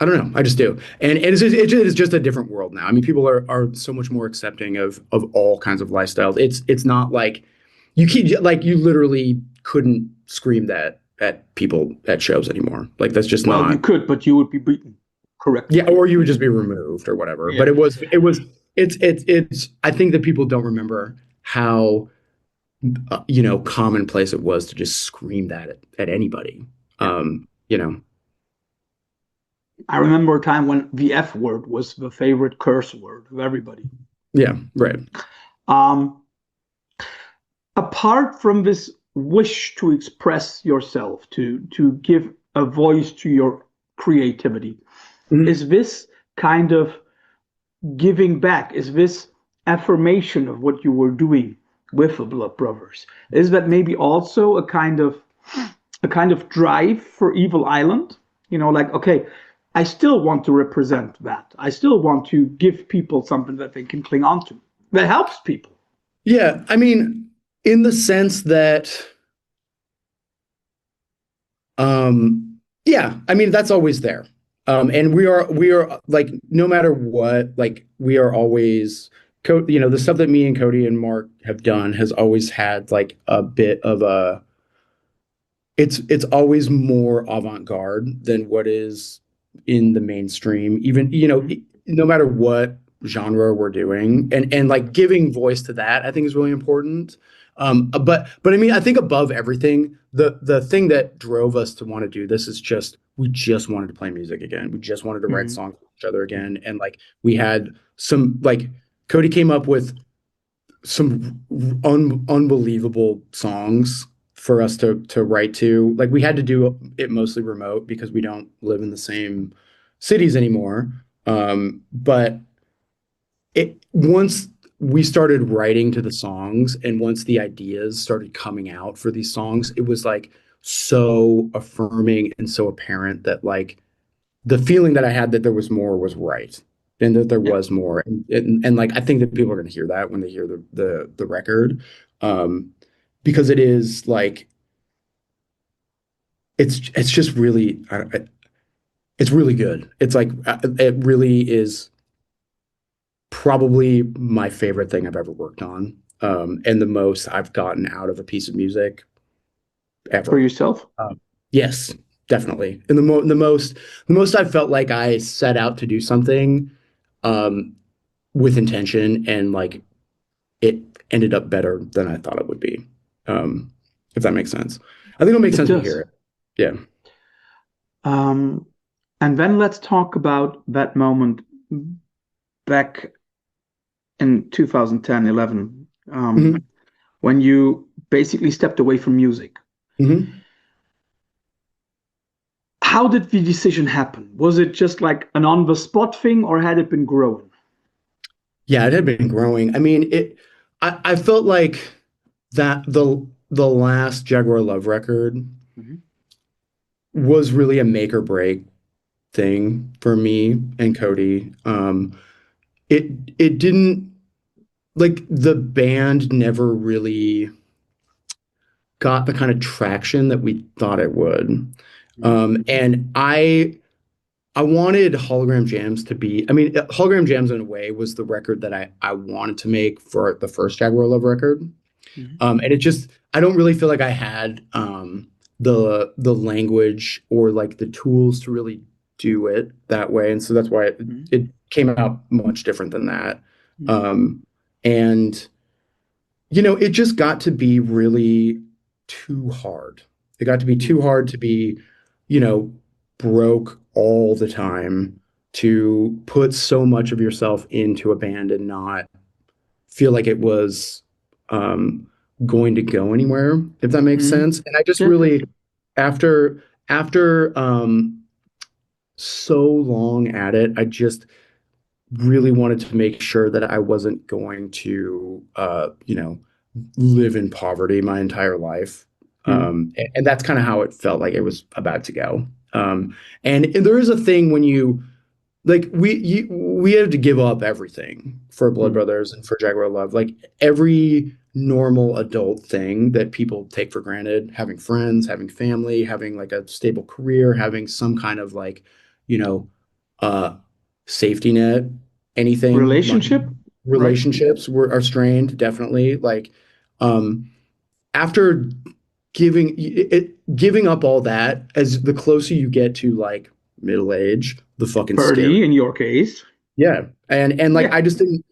don't know. I just do. And it is just a different world now. I mean, people are so much more accepting of all kinds of lifestyles. It's not like you literally couldn't scream that at people at shows anymore. Like, that's just Well, not. you could, but you would be beaten. Correct. Yeah, or you would just be removed or whatever. Yeah. But it's I think that people don't remember how commonplace it was to just scream that at anybody. You know. I remember a time when the F word was the favorite curse word of everybody. Yeah, right. Um, Apart from this wish to express yourself, to give a voice to your creativity, is this kind of giving back? Is this affirmation of what you were doing with the Blood Brothers? Is that maybe also a kind of drive for Evil Island? Like, okay, I still want to represent that. I still want to give people something that they can cling on to that helps people. Yeah, I mean, in the sense that, yeah, I mean, that's always there. And we are like, no matter what, like, we are always, the stuff that me and Cody and Mark have done has always had like a bit of it's always more avant-garde than what is in the mainstream, even, no matter what genre we're doing, and like giving voice to that, I think, is really important. But I mean, I think above everything, the thing that drove us to want to do this is we just wanted to play music again. We just wanted to write songs with each other again. And like, we had some, like, Cody came up with some unbelievable songs for us to write to. Like, we had to do it mostly remote because we don't live in the same cities anymore. But once we started writing to the songs, and once the ideas started coming out for these songs, it was like so affirming and so apparent that, like, the feeling that I had that there was more was right, and that there was more. And like, I think that people are going to hear that when they hear the record, because it is like, it's just really, it's really good. It's like, it really is probably my favorite thing I've ever worked on, and the most I've gotten out of a piece of music ever. For yourself? Yes, definitely. And the most I felt like I set out to do something with intention, and like, it ended up better than I thought it would be. If that makes sense. I think it'll make sense when you hear it. Yeah. And then let's talk about that moment back in 2010, 11, when you basically stepped away from music. How did the decision happen? Was it just like an on-the-spot thing, or had it been growing? Yeah, it had been growing. I mean, I felt like that the last Jaguar Love record was really a make or break thing for me and Cody. It didn't, like, the band never really got the kind of traction that we thought it would. And I wanted Hologram Jams to be, I mean, Hologram Jams in a way was the record that I wanted to make for the first Jaguar Love record. Mhm. And it just, I don't really feel like I had the language or like the tools to really do it that way. And so that's why Mhm. it came out much different than that. Mhm. Um, and it just got to be really too hard. It got to be too Mhm. hard to be, you know, broke all the time, to put so much of yourself into a band and not feel like it was um, going to go anywhere, if that makes Mhm. sense. And I just Yeah. really, after so long at it, I just really wanted to make sure that I wasn't going to, live in poverty my entire life. Mhm. And that's kind of how it felt like it was about to go. And there is a thing when you like we had to give up everything for Blood Mhm. Brothers and for Jaguar Love. Like every normal adult thing that people take for granted, having friends, having family, having like a stable career, having some kind of like, you know, uh safety net, anything, money, Relationship, right? relationships are strained, definitely. Like um after giving up all that, as the closer you get to like middle age, the fucking scary. 30 in your case. Yeah. And like Yeah. I just didn't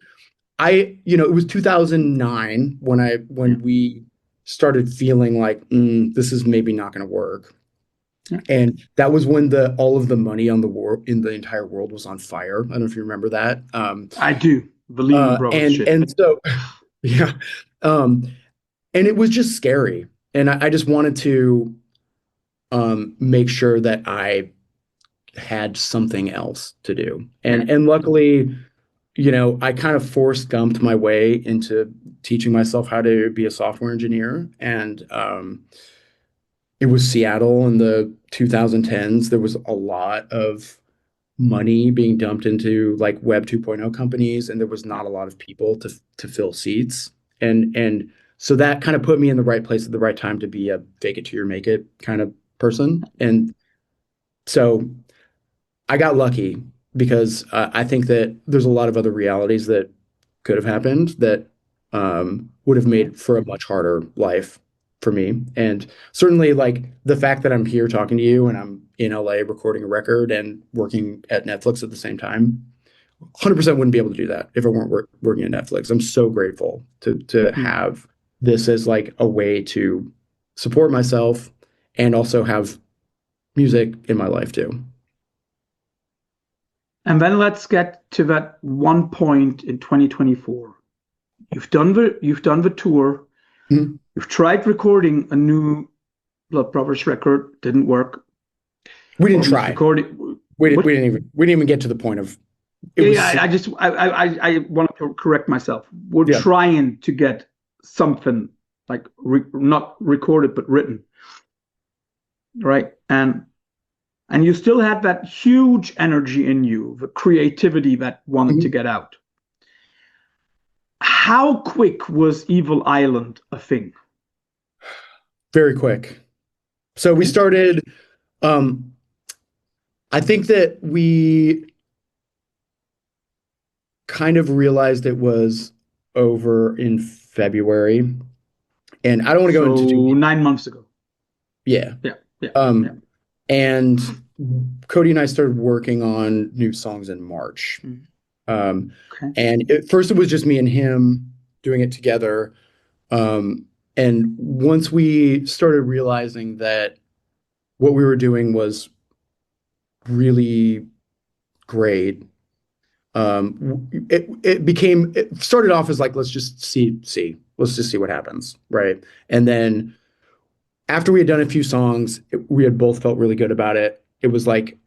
it was 2009 Yeah. when we started feeling like this is maybe not going to work. Yeah. And that was when the all of the money on the war in the entire world was on fire. I don't know if you remember that. I do. The Lehman Brothers shit. And so yeah. Um and it was just scary. And I just wanted to make sure that I had something else to do. Yeah. And luckily, I kind of forced gumped my way into teaching myself how to be a software engineer. And it was Seattle in the 2010s. There was a lot of money being dumped into like Web 2.0 companies, and there was not a lot of people to fill seats. And so that kind of put me in the right place at the right time to be a fake it till you make it kind of person. And so I got lucky because I think that there's a lot of other realities that could have happened that would have Yeah. made for a much harder life for me. And certainly, like the fact that I'm here talking to you and I'm in LA recording a record and working at Netflix at the same time, 100% wouldn't be able to do that if I weren't working at Netflix. I'm so grateful to Mhm. have this as like a way to support myself and also have music in my life too. And then let's get to that one point in 2024. You've done the tour. Mhm. You've tried recording a new Blood Brothers record, didn't work. We didn't Or you've try. recorded what? We didn't even get to the point of it Yeah, was yeah. I want to correct myself. We're yeah. trying to get something like not recorded but written, right? And you still had that huge energy in you, the creativity that wanted to Mhm. get out. How quick was Evil Island a thing? Very quick. So we Okay. started um I think that we kind of realized it was over in February. And I don't want to go into too So 9 months ago. yeah. Yeah, yeah, yeah. Um and Cody and I started working on new songs in March. Mm. Um Okay. and at first it was just me and him doing it together. Um and once we started realizing that what we were doing was really great. It started off as like let's just see what happens, right? And then after we had done a few songs, we had both felt really good about it. It was like,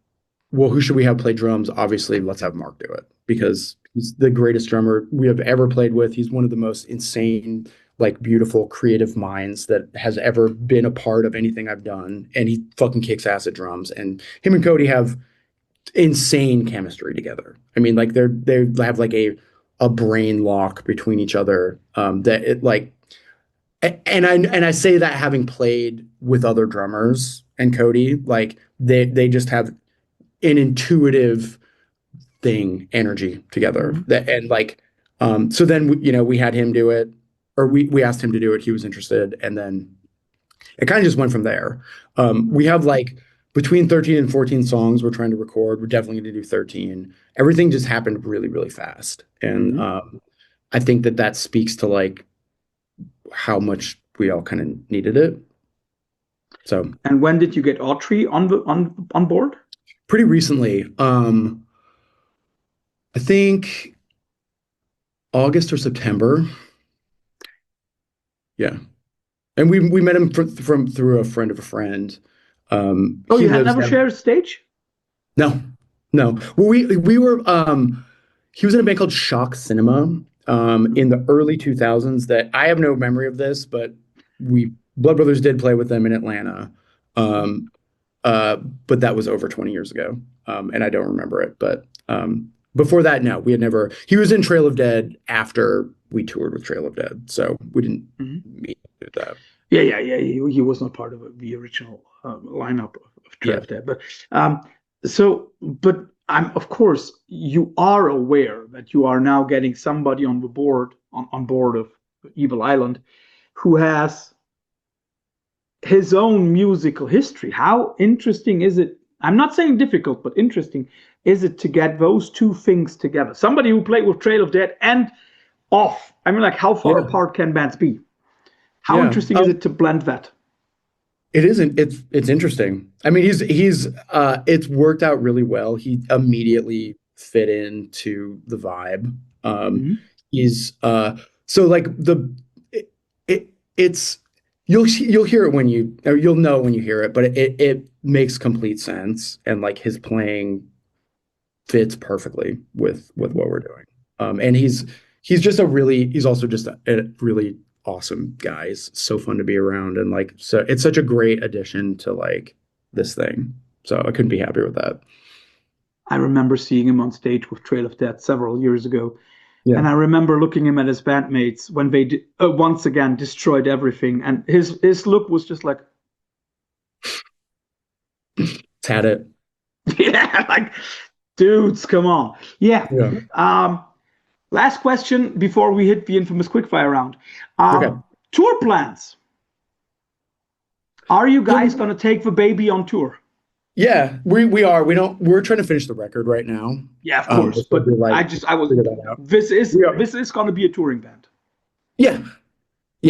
well, who should we have play drums? Obviously, let's have Mark do it because he's the greatest drummer we have ever played with. He's one of the most insane, like beautiful, creative minds that has ever been a part of anything I've done, and he fucking kicks ass at drums. And him and Cody have insane chemistry together. I mean, like they have like a brain lock between each other. That it like, and I say that having played with other drummers and Cody, like they just have an intuitive thing, energy together. That and like so then we had him do it, or we asked him to do it. He was interested, and then it kind of just went from there. We have like between 13 and 14 songs we're trying to record. We're definitely going to do 13. Everything just happened really, really fast. And I think that speaks to like how much we all kind of needed it. So. And when did you get Autry on board? Pretty recently. I think August or September. Yeah. And we met him from through a friend of a friend. You had never shared stage? No. Well, we were he was in a band called Shock Cinema in the early 2000s that I have no memory of this, but Blood Brothers did play with them in Atlanta. But that was over 20 years ago. And I don't remember it, but before that, no, we had never. He was in Trail of Dead after we toured with Trail of Dead, so we didn't meet with that. Yeah. He was not part of the original lineup of Trail of Dead, but of course you are aware that you are now getting somebody on board of Evil Island who has his own musical history. How interesting is it? I'm not saying difficult, but interesting is it to get those two things together? Somebody who played with Trail of Dead and Off. I mean, like, how far apart can bands be? How interesting is it to blend that? It isn't. It's interesting. I mean, he's it's worked out really well. He immediately fit into the vibe. He's so like it's you'll hear it you'll know when you hear it, but it makes complete sense, and like his playing fits perfectly with what we're doing. And he's also just a really awesome guy. He's so fun to be around, and like so it's such a great addition to like this thing. So I couldn't be happier with that. I remember seeing him on stage with Trail of Dead several years ago. Yeah. And I remember looking him at his bandmates when they once again destroyed everything, and his look was just like, "It's had it." Yeah, like, dudes, come on. Yeah. Last question before we hit the infamous quickfire round. Okay. Tour plans. Are you guys going to take the baby on tour? Yeah, we are. We're trying to finish the record right now. Yeah, of course. But this is going to be a touring band. Yeah.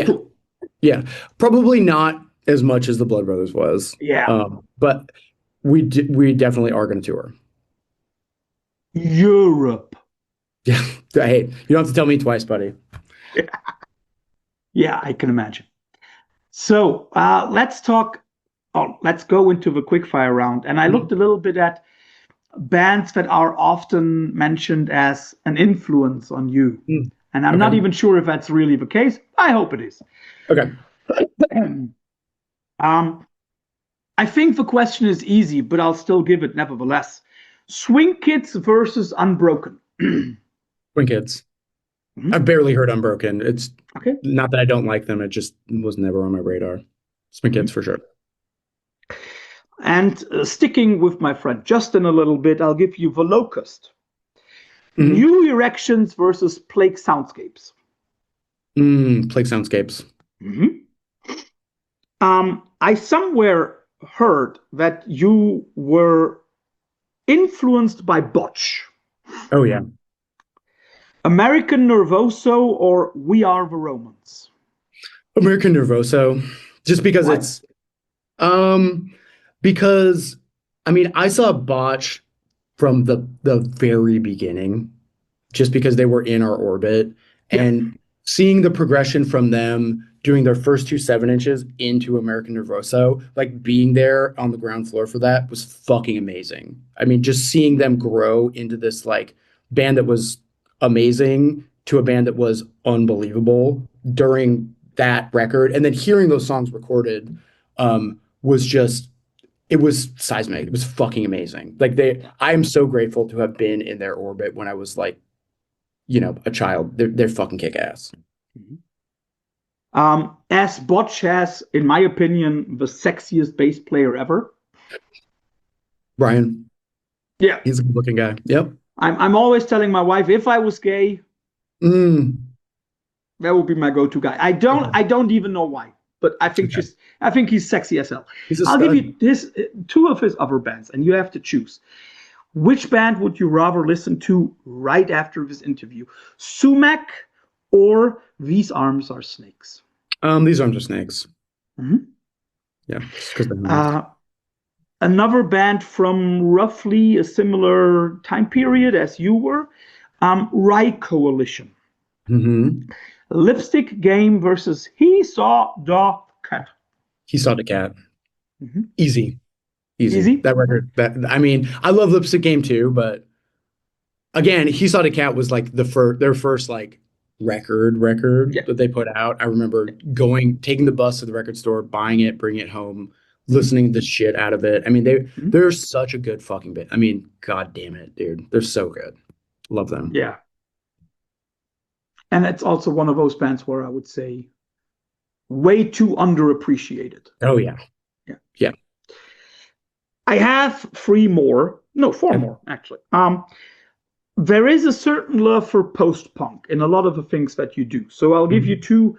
Cool. Yeah. Probably not as much as the Blood Brothers was. Yeah. But we definitely are going to tour. Europe. Yeah. Hey, you don't have to tell me twice, buddy. Yeah, I can imagine. So let's go into the quickfire round. And I looked a little bit at bands that are often mentioned as an influence on you. And I'm not even sure if that's really the case. I hope it is. Okay. I think the question is easy, but I'll still give it nevertheless. Swing Kids versus Unbroken. Swing Kids. I've barely heard Unbroken. It's not that I don't like them. It just was never on my radar. Swing Kids for sure. And sticking with my friend Justin a little bit, I'll give you The Locust. New Erections versus Plague Soundscapes. Plague Soundscapes. I somewhere heard that you were influenced by Botch. Oh, yeah. American Nervoso or We Are the Romans? American Nervoso. Just because it's... Because, I mean, I saw Botch from the very beginning, just because they were in our orbit, and seeing the progression from them doing their first 2 7-inches into American Nervoso, like being there on the ground floor for that was fucking amazing. I mean, just seeing them grow into this like band that was amazing to a band that was unbelievable during that record, and then hearing those songs recorded was just... It was seismic. It was fucking amazing. Like I am so grateful to have been in their orbit when I was like, a child. They're fucking kick ass. As Botch has, in my opinion, the sexiest bass player ever. Brian. Yeah. He's a good looking guy. Yep. I'm always telling my wife, if I was gay, Mm. that would be my go-to guy. I don't even know why, but Okay. I think he's sexy as hell. He's a I'll give stud. you his two of his other bands, and you have to choose. Which band would you rather listen to right after this interview? Sumac or These Arms Are Snakes? These arms are snakes. Mhm. Yeah, just because they're hands. Uh, Another band from roughly a similar time period as you were, Rye Coalition. Hmm. Lipstick Game versus He Saw the Cat. He saw the cat. Mhm. Easy, easy. Easy? That record. That I mean, I love Lipstick Game too, but again, He Saw the Cat was like their first like record Yeah. that they put out. I remember taking the bus to the record store, buying it, bringing it home, listening to the shit out of it. I mean, Mhm. they're such a good fucking band. I mean, god damn it, dude. They're so good. Love them. Yeah. And it's also one of those bands where I would say way too underappreciated. Oh yeah. Yeah. Yeah. I have three more. No, four Okay. more, actually. There is a certain love for post-punk in a lot of the things that you do. So I'll give you Mhm. two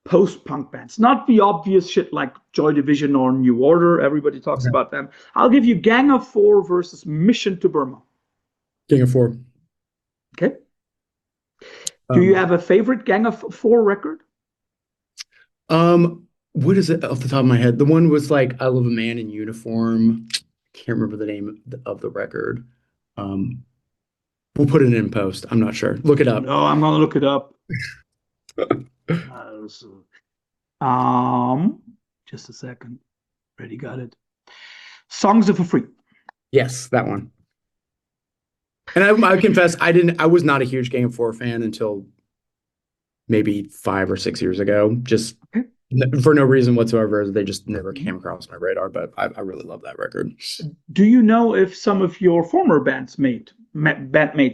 post-punk bands. Not the obvious shit like Joy Division or New Order. Everybody talks Okay. about them. I'll give you Gang of Four versus Mission to Burma. King of Four. Okay. Do you Um, have a favorite Gang of Four record? what is it off the top of my head? The one was like I Love a Man in Uniform. Can't remember the name of the record. Um, we'll put it in post. I'm not sure. Look it up. No, I'm gonna look it up. Um, just a second. Already got it. Songs of a Freak. Yes, that one. And I confess, I was not a huge Game of Four fan until maybe 5 or 6 years ago. Just Okay. for no reason whatsoever. They just never Mhm. came across my radar. But I really love that record. Do you know if some of your former bandmates,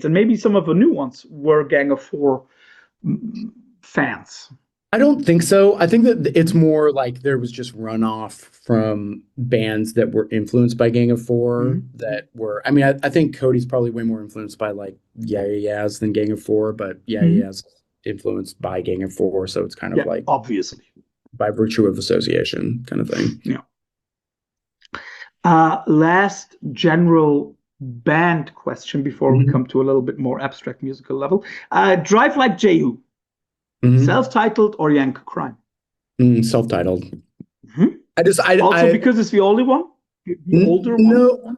and maybe some of the new ones, were Gang of Four fans? I don't think so. I think that it's more like there was just runoff from bands that were influenced by Gang of Four Mhm. that were, I mean, I think Cody's probably way more influenced by like Yeah Yeah Yeahs than Gang of Four, but Yeah Yeah Mhm. Yeahs influenced by Gang of Four, so it's kind of Yeah, like obviously. by virtue of association kind of thing. Yeah. Last general band question before we come Hmm. to a little bit more abstract musical level. Drive Like Jehu, Hmm. self-titled or Yank Crime? Self-titled. Mhm. I just Also because it's the only one, the older one. no.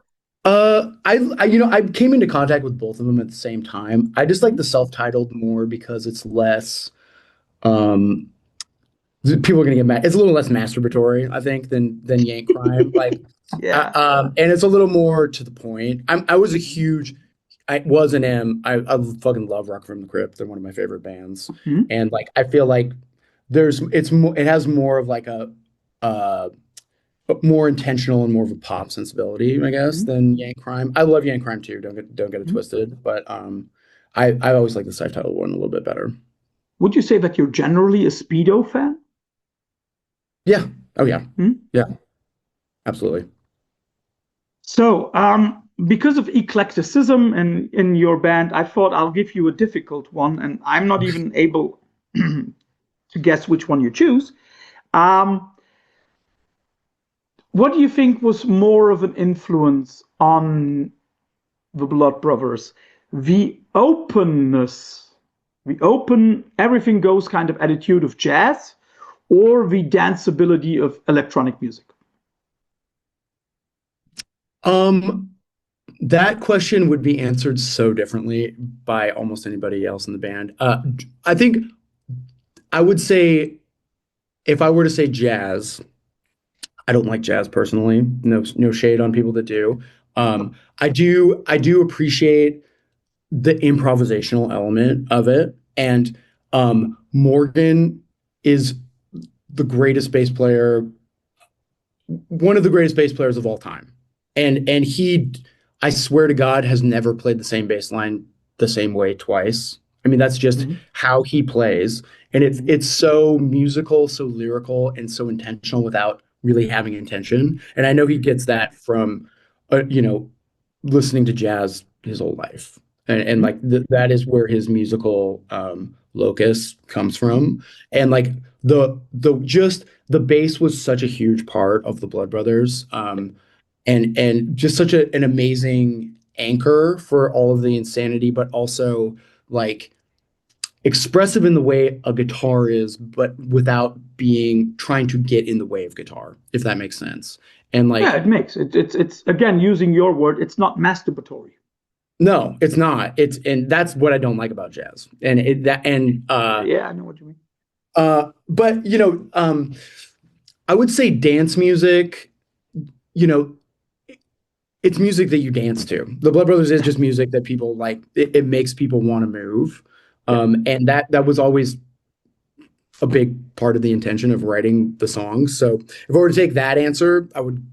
I came into contact with both of them at the same time. I just like the self-titled more because it's less um people are gonna get mad. It's a little less masturbatory, I think, than Yank Crime. Like Yeah. and it's a little more to the point. I was a huge I was and am I fucking love Rock from the Crypt. They're one of my favorite bands. Mhm. And like I feel like it has more of like a uh more intentional and more of a pop sensibility, I guess, Mhm. than Yank Crime. I love Yank Crime too. Don't get it Mhm. twisted, but I always like the self-titled one a little bit better. Would you say that you're generally a Speedo fan? Yeah. Oh yeah. Hmm? Yeah. Absolutely. So, because of eclecticism in your band, I thought I'll give you a difficult one, and I'm not even able to guess which one you choose. Um, what do you think was more of an influence on the Blood Brothers? The openness, the open, everything goes kind of attitude of jazz, or the danceability of electronic music? Um, that question would be answered so differently by almost anybody else in the band. I think I would say if I were to say jazz, I don't like jazz personally. No shade on people that do. I do appreciate the improvisational element of it, and Morgan is the greatest bass player, one of the greatest bass players of all time. And he, I swear to God, has never played the same bass line the same way twice. I mean, that's just Mhm. how he plays. And it's Mhm. it's so musical, so lyrical, and so intentional without really having intention. And I know he gets that from you know, listening to jazz his whole life, and like that is where his musical locus comes from, and like the bass was such a huge part of the Blood Brothers, and just such an amazing anchor for all of the insanity, but also like expressive in the way a guitar is, but without being trying to get in the way of guitar, if that makes sense. And Yeah, like, it makes it. It's again using your word. It's not masturbatory. no, it's not. And that's what I don't like about jazz. And it that and Yeah, I know what you mean. but I would say dance music, you know, it's music that you dance to. The Blood Brothers is just music that people like. It makes people want to move. Yeah, And that was always a big part of the intention of writing the songs. So if I were to take that answer, I would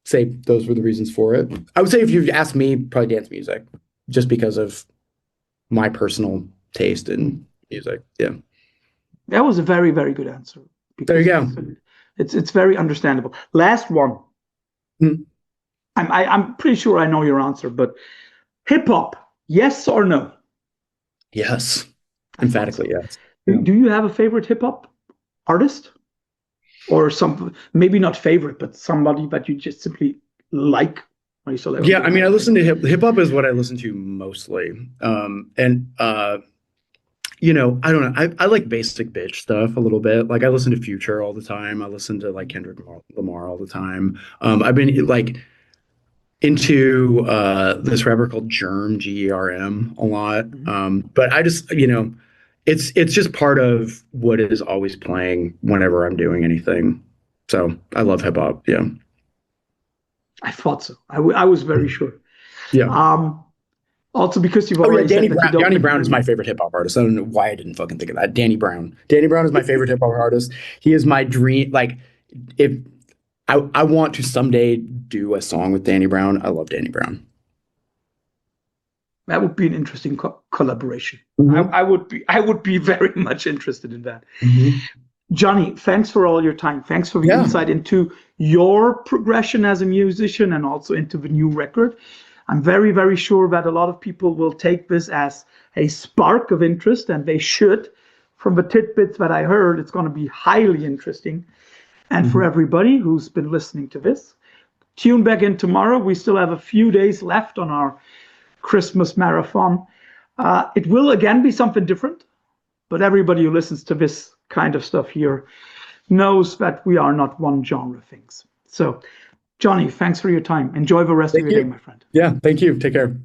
say those were the reasons for it. I would say if you asked me, probably dance music, just because of my personal taste in music. Yeah. that was a very very good answer There you because go. it's very understandable. Last one. Hmm. I'm pretty sure I know your answer, but hip hop, yes or no? Yes. I thought Emphatically, so. yes. Do, Yeah. do you have a favorite hip hop artist, or some maybe not favorite, but somebody that you just simply like? Or you still have a Yeah, good I mean, I time? listen to hip hop is what I listen to mostly. And I don't know. I like basic bitch stuff a little bit. Like I listen to Future all the time. I listen to like Kendrick Lamar all the time. I've been like into this rapper called Germ, a lot. Mhm. But I just, it's just part of what is always playing whenever I'm doing anything. So I love hip hop. Yeah. I thought so. I was very sure. Yeah. Um, Also because you've Oh yeah, already Danny said that you Brown. don't. Danny Brown is my favorite hip hop artist. I don't know why I didn't fucking think of that. Danny Brown. Danny Brown is my favorite hip hop artist. He is my dream. Like, if I want to someday do a song with Danny Brown. I love Danny Brown. That would be an interesting collaboration. Hmm. I would be very much interested in that. Hmm. Johnny, thanks for all your time. Thanks for the Yeah. insight into your progression as a musician and also into the new record. I'm very, very sure that a lot of people will take this as a spark of interest, and they should. From the tidbits that I heard, it's going to be highly interesting. And for Hmm. everybody who's been listening to this, tune back in tomorrow. We still have a few days left on our Christmas marathon. It will again be something different, but everybody who listens to this kind of stuff here knows that we are not one genre things. So, Johnny, thanks for your time. Enjoy the rest of Thank your day, you. my friend. Yeah. Thank you. Take care.